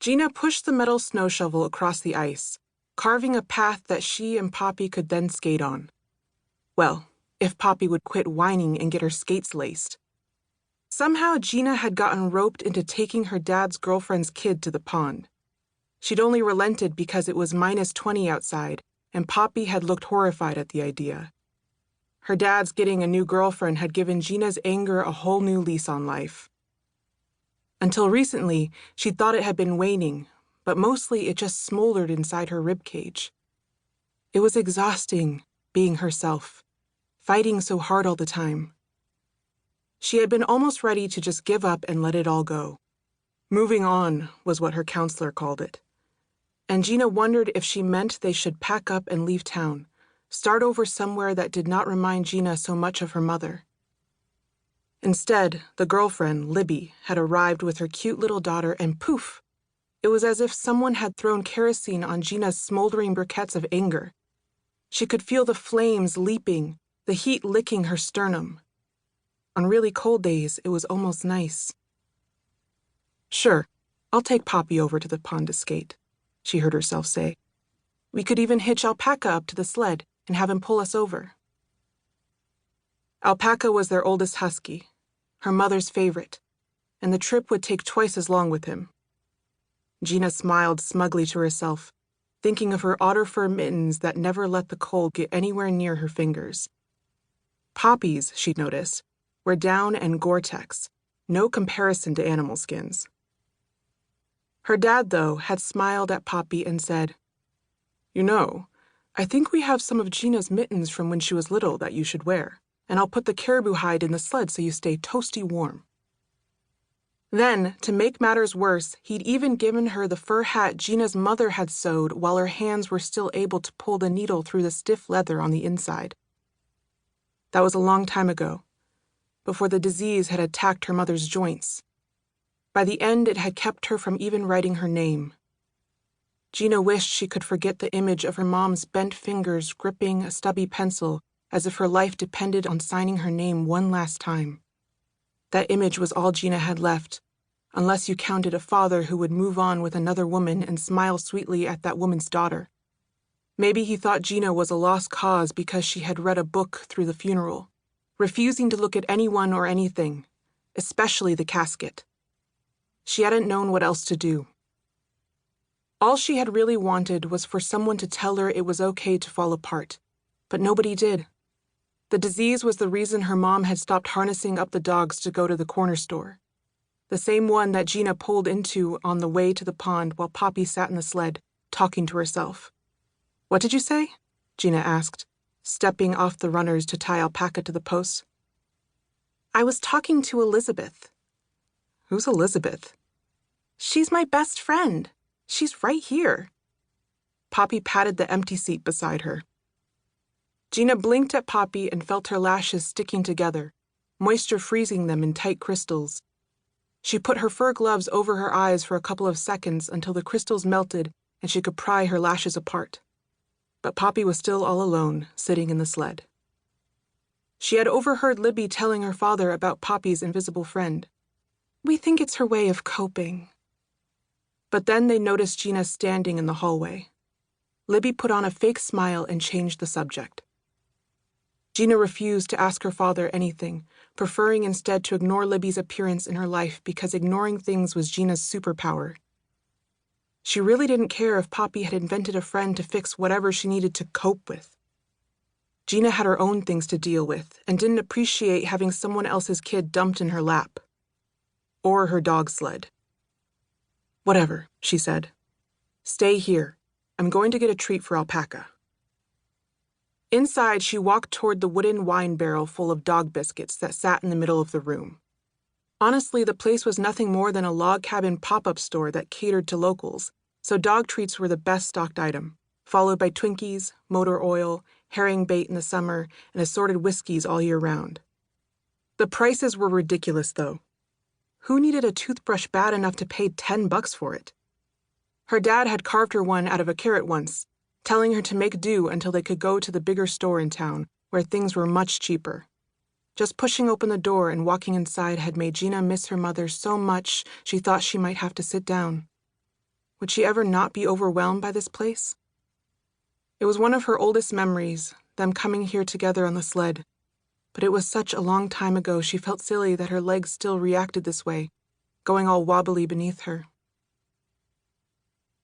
Gina pushed the metal snow shovel across the ice, carving a path that she and Poppy could then skate on. Well, if Poppy would quit whining and get her skates laced. Somehow Gina had gotten roped into taking her dad's girlfriend's kid to the pond. She'd only relented because it was -20 outside, and Poppy had looked horrified at the idea. Her dad's getting a new girlfriend had given Gina's anger a whole new lease on life. Until recently, she'd thought it had been waning, but mostly it just smoldered inside her ribcage. It was exhausting, being herself, fighting so hard all the time. She had been almost ready to just give up and let it all go. Moving on was what her counselor called it. And Gina wondered if she meant they should pack up and leave town, start over somewhere that did not remind Gina so much of her mother. Instead, the girlfriend, Libby, had arrived with her cute little daughter, and poof! It was as if someone had thrown kerosene on Gina's smoldering briquettes of anger. She could feel the flames leaping, the heat licking her sternum. On really cold days, it was almost nice. "Sure, I'll take Poppy over to the pond to skate," she heard herself say. "We could even hitch Alpaca up to the sled and have him pull us over." Alpaca was their oldest husky, her mother's favorite, and the trip would take twice as long with him. Gina smiled smugly to herself, thinking of her otter fur mittens that never let the cold get anywhere near her fingers. Poppy's, she'd noticed, were down and Gore-Tex, no comparison to animal skins. Her dad, though, had smiled at Poppy and said, "You know, I think we have some of Gina's mittens from when she was little that you should wear, and I'll put the caribou hide in the sled so you stay toasty warm." Then, to make matters worse, he'd even given her the fur hat Gina's mother had sewed while her hands were still able to pull the needle through the stiff leather on the inside. That was a long time ago, before the disease had attacked her mother's joints. By the end, it had kept her from even writing her name. Gina wished she could forget the image of her mom's bent fingers gripping a stubby pencil as if her life depended on signing her name one last time. That image was all Gina had left, unless you counted a father who would move on with another woman and smile sweetly at that woman's daughter. Maybe he thought Gina was a lost cause because she had read a book through the funeral, refusing to look at anyone or anything, especially the casket. She hadn't known what else to do. All she had really wanted was for someone to tell her it was okay to fall apart, but nobody did. The disease was the reason her mom had stopped harnessing up the dogs to go to the corner store, the same one that Gina pulled into on the way to the pond while Poppy sat in the sled, talking to herself. "What did you say?" Gina asked, stepping off the runners to tie Alpaca to the posts. "I was talking to Elizabeth." "Who's Elizabeth?" "She's my best friend. She's right here." Poppy patted the empty seat beside her. Gina blinked at Poppy and felt her lashes sticking together, moisture freezing them in tight crystals. She put her fur gloves over her eyes for a couple of seconds until the crystals melted and she could pry her lashes apart. But Poppy was still all alone, sitting in the sled. She had overheard Libby telling her father about Poppy's invisible friend. "We think it's her way of coping." But then they noticed Gina standing in the hallway. Libby put on a fake smile and changed the subject. Gina refused to ask her father anything, preferring instead to ignore Libby's appearance in her life because ignoring things was Gina's superpower. She really didn't care if Poppy had invented a friend to fix whatever she needed to cope with. Gina had her own things to deal with and didn't appreciate having someone else's kid dumped in her lap. Or her dog sled. "Whatever," she said. "Stay here. I'm going to get a treat for Alpaca." Inside, she walked toward the wooden wine barrel full of dog biscuits that sat in the middle of the room. Honestly, the place was nothing more than a log cabin pop-up store that catered to locals, so dog treats were the best stocked item, followed by Twinkies, motor oil, herring bait in the summer, and assorted whiskeys all year round. The prices were ridiculous, though. Who needed a toothbrush bad enough to pay $10 for it? Her dad had carved her one out of a carrot once, telling her to make do until they could go to the bigger store in town, where things were much cheaper. Just pushing open the door and walking inside had made Gina miss her mother so much she thought she might have to sit down. Would she ever not be overwhelmed by this place? It was one of her oldest memories, them coming here together on the sled. But it was such a long time ago she felt silly that her legs still reacted this way, going all wobbly beneath her.